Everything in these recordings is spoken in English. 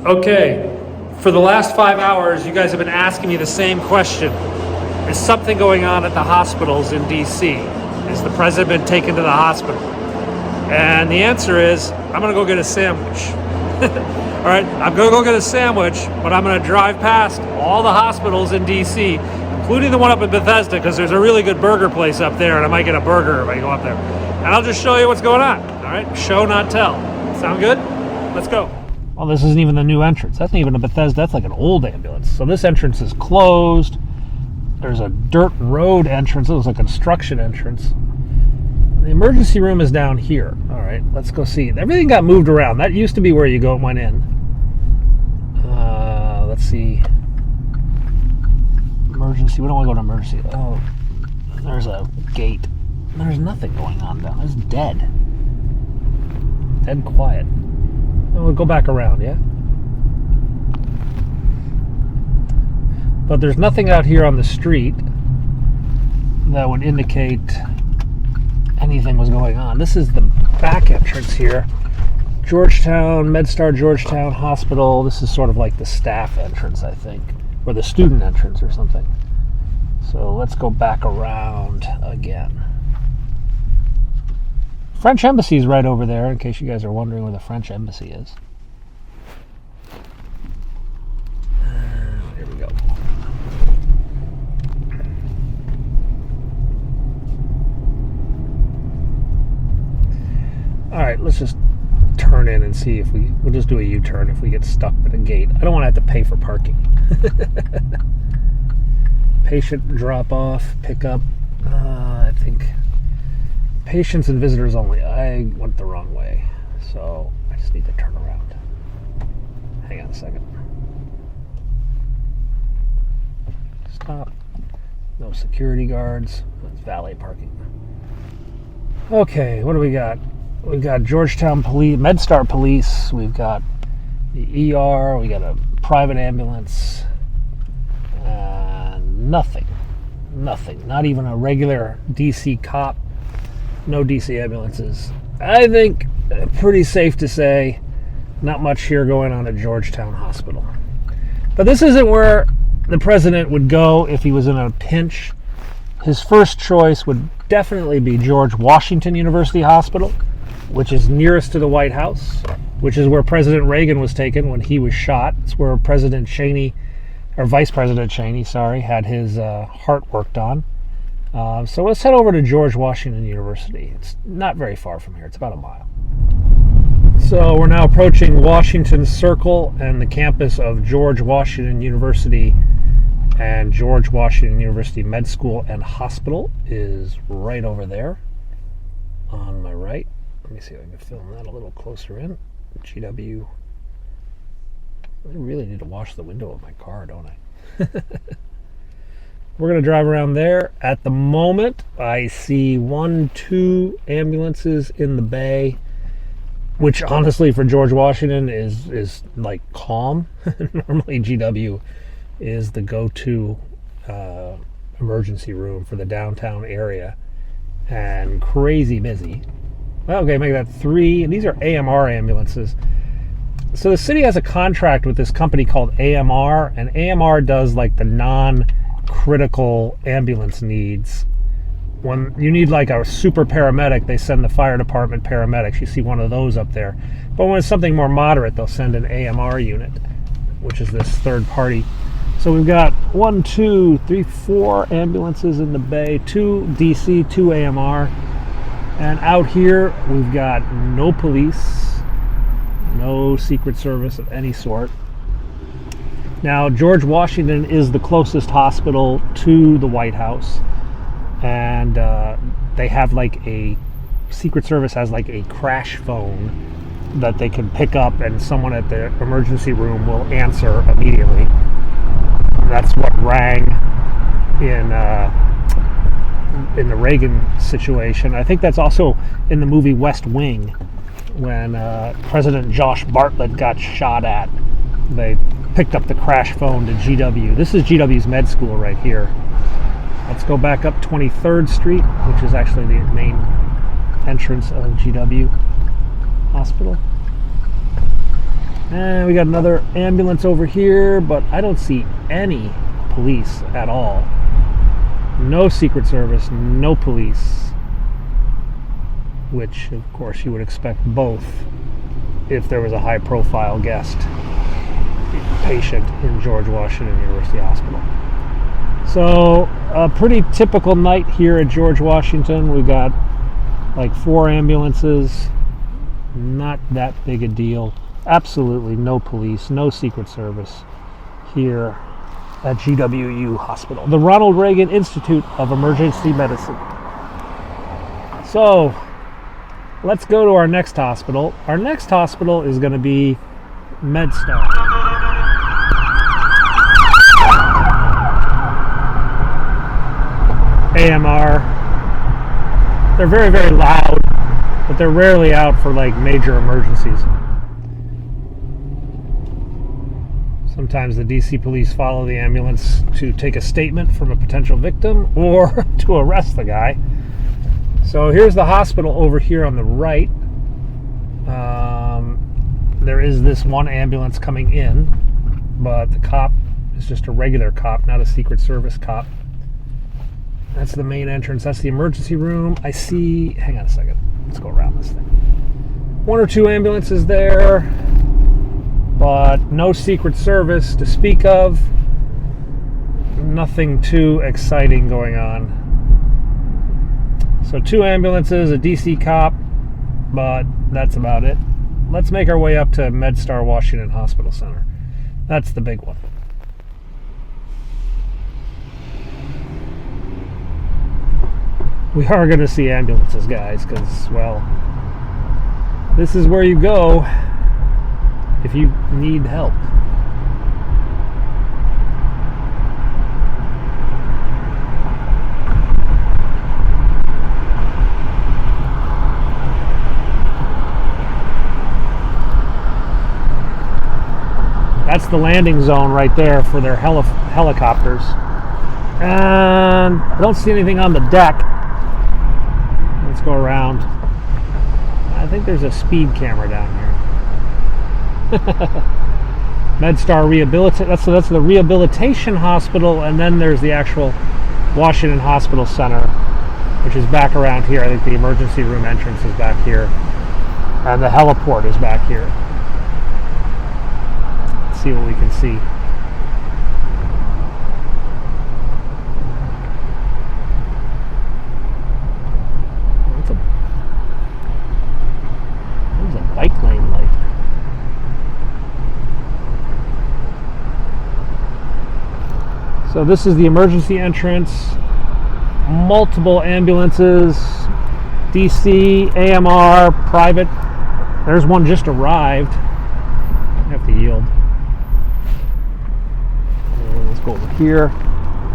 Okay, for the last 5 hours, you guys have been asking me the same question. Is something going on at the hospitals in DC? Is the president been taken to the hospital? And the answer is, I'm gonna go get a sandwich. All right, I'm gonna go get a sandwich, but I'm gonna drive past all the hospitals in DC, including the one up in Bethesda, because there's a really good burger place up there, and I might get a burger if I go up there. And I'll just show you what's going on, all right? Show, not tell. Sound good? Let's go. Well, this isn't even the new entrance. That's not even a Bethesda. That's like an old ambulance. So this entrance is closed. There's a dirt road entrance. It was a construction entrance. The emergency room is down here. All right, let's go see. Everything got moved around. That used to be where you go and went in. Let's see. Emergency. We don't want to go to emergency. Oh, there's a gate. There's nothing going on down there. It's dead. Dead quiet. We'll go back around, yeah? But there's nothing out here on the street that would indicate anything was going on. This is the back entrance here. Georgetown, MedStar Georgetown Hospital. This is sort of like the staff entrance, I think, or the student entrance or something. So let's go back around again. French Embassy is right over there, in case you guys are wondering where the French Embassy is. Here we go. All right, let's just turn in and see if we'll just do a U-turn if we get stuck at a gate. I don't want to have to pay for parking. Patient drop off, pickup. I think patients and visitors only. I went the wrong way, so I just need to turn around. Hang on a second. Stop. No security guards. That's valet parking. Okay, what do we got? We've got Georgetown Police, MedStar Police. We've got the ER. We got a private ambulance. Nothing. Nothing. Not even a regular DC cop. No DC ambulances. I think pretty safe to say not much here going on at Georgetown Hospital. But this isn't where the president would go if he was in a pinch. His first choice would definitely be George Washington University Hospital, which is nearest to the White House, which is where President Reagan was taken when he was shot. It's where President Cheney, or Vice President Cheney, had his heart worked on. So let's head over to George Washington University. It's not very far from here. It's about a mile. So we're now approaching Washington Circle, and the campus of George Washington University and George Washington University Med School and Hospital is right over there on my right. Let me see if I can film that a little closer in. GW. I really need to wash the window of my car, don't I? We're going to drive around there. At the moment, I see 2 ambulances in the bay, which honestly for George Washington is like calm. Normally GW is the go-to emergency room for the downtown area and crazy busy. Well, okay, make that 3. And these are AMR ambulances. So the city has a contract with this company called AMR, and AMR does like the non-critical ambulance needs. When you need like a super paramedic, they send the fire department paramedics. You see one of those up there. But when it's something more moderate, they'll send an AMR unit, which is this third party. So we've got 1, 2, 3, 4 ambulances in the bay, 2 DC, 2 AMR. And out here, we've got no police, no Secret Service of any sort. Now, George Washington is the closest hospital to the White House, and they have like a Secret Service has like a crash phone that they can pick up, and someone at the emergency room will answer immediately. That's what rang in the Reagan situation. I think that's also in the movie West Wing when President Josh Bartlett got shot at. They picked up the crash phone to GW. This is GW's med school right here. Let's go back up 23rd Street, which is actually the main entrance of GW Hospital. And we got another ambulance over here, but I don't see any police at all. No Secret Service, no police. Which, of course, you would expect both if there was a high-profile guest patient in George Washington University Hospital. So, a pretty typical night here at George Washington. We got like 4 ambulances. Not that big a deal. Absolutely no police, no Secret Service here at GWU Hospital, the Ronald Reagan Institute of Emergency Medicine. So, let's go to our next hospital. Our next hospital is going to be MedStar. AMR. They're very, very loud, but they're rarely out for like major emergencies. Sometimes the DC police follow the ambulance to take a statement from a potential victim or to arrest the guy. So here's the hospital over here on the right. There is this one ambulance coming in, but the cop is just a regular cop, not a Secret Service cop. That's the main entrance. That's the emergency room. I see, hang on a second. Let's go around this thing. 1 or 2 ambulances there, but no Secret Service to speak of. Nothing too exciting going on. So 2 ambulances, a DC cop, but that's about it. Let's make our way up to MedStar Washington Hospital Center. That's the big one. We are going to see ambulances, guys, because, well, this is where you go if you need help. That's the landing zone right there for their helicopters. And I don't see anything on the deck. Let's go around. I think there's a speed camera down here. MedStar Rehabilitation. That's the rehabilitation hospital, and then there's the actual Washington Hospital Center, which is back around here. I think the emergency room entrance is back here, and the heliport is back here. Let's see what we can see. Bike lane light. So this is the emergency entrance. Multiple ambulances, DC, AMR, private. There's one just arrived. I have to yield. And let's go over here.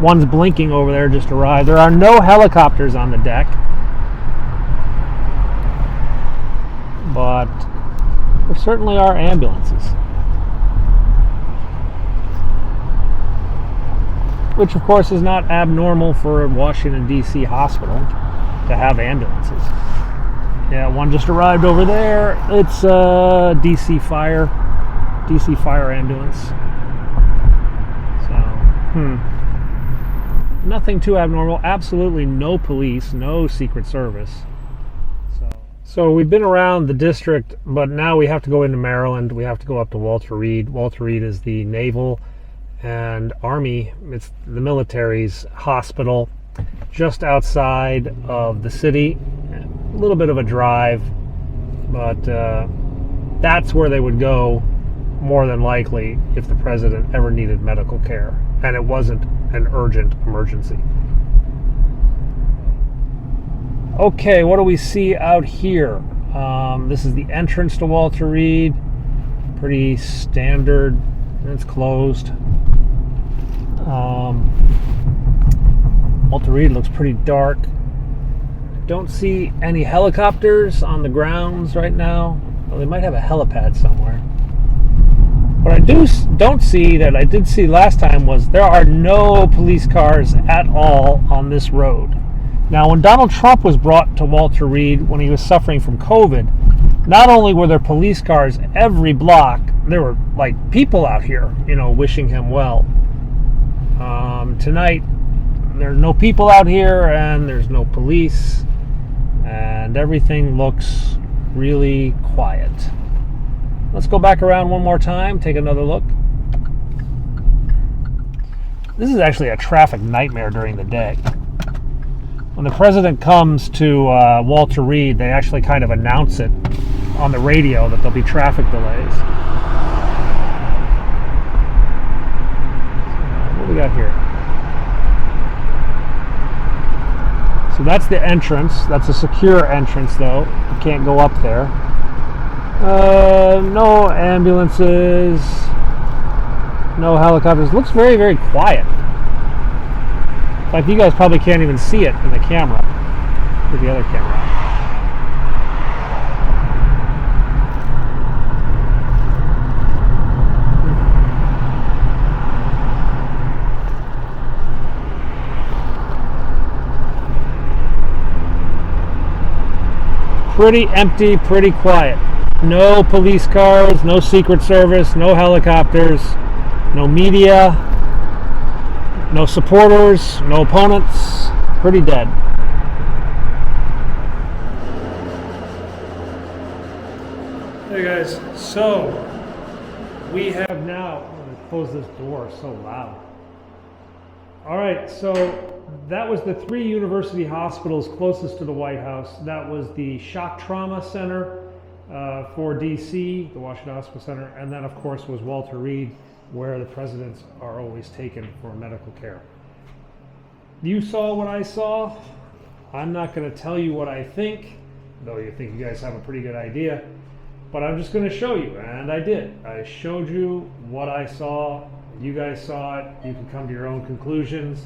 One's blinking over there, just arrived. There are no helicopters on the deck, but there certainly are ambulances, which of course is not abnormal for a Washington DC hospital to have ambulances. Yeah, one just arrived over there. It's a DC fire ambulance. So, nothing too abnormal. Absolutely no police, no Secret Service. So we've been around the district, but now we have to go into Maryland. We have to go up to Walter Reed. Walter Reed is the Naval and Army, it's the military's hospital, just outside of the city. A little bit of a drive, but that's where they would go more than likely if the president ever needed medical care and it wasn't an urgent emergency. Okay, what do we see out here? This is the entrance to Walter Reed. Pretty standard. It's closed. Walter Reed looks pretty dark. Don't see any helicopters on the grounds right now. Well, they might have a helipad somewhere. What I don't see that I did see last time was there are no police cars at all on this road. Now, when Donald Trump was brought to Walter Reed when he was suffering from COVID, not only were there police cars every block, there were like people out here, wishing him well. Tonight, there are no people out here, and there's no police, and everything looks really quiet. Let's go back around one more time, take another look. This is actually a traffic nightmare during the day. When the president comes to Walter Reed, they actually kind of announce it on the radio that there'll be traffic delays. What do we got here? So that's the entrance. That's a secure entrance, though. You can't go up there. No ambulances. No helicopters. Looks very, very quiet. In fact, you guys probably can't even see it in the camera. With the other camera. Pretty empty, pretty quiet. No police cars, no Secret Service, no helicopters, no media, no supporters, no opponents. Pretty dead. Hey guys, so we have now, I'm going to close this door, so loud. Alright, so that was the 3 university hospitals closest to the White House. That was the Shock Trauma Center for DC, the Washington Hospital Center, and then of course was Walter Reed, where the presidents are always taken for medical care. You saw what I saw. I'm not going to tell you what I think, though you think you guys have a pretty good idea, but I'm just going to show you, and I did. I showed you what I saw. You guys saw it. You can come to your own conclusions.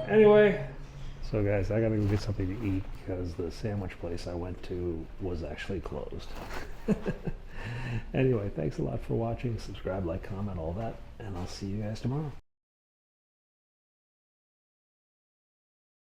Anyway, so guys, I gotta go get something to eat because the sandwich place I went to was actually closed. Anyway, thanks a lot for watching. Subscribe, like, comment, all that, and I'll see you guys tomorrow.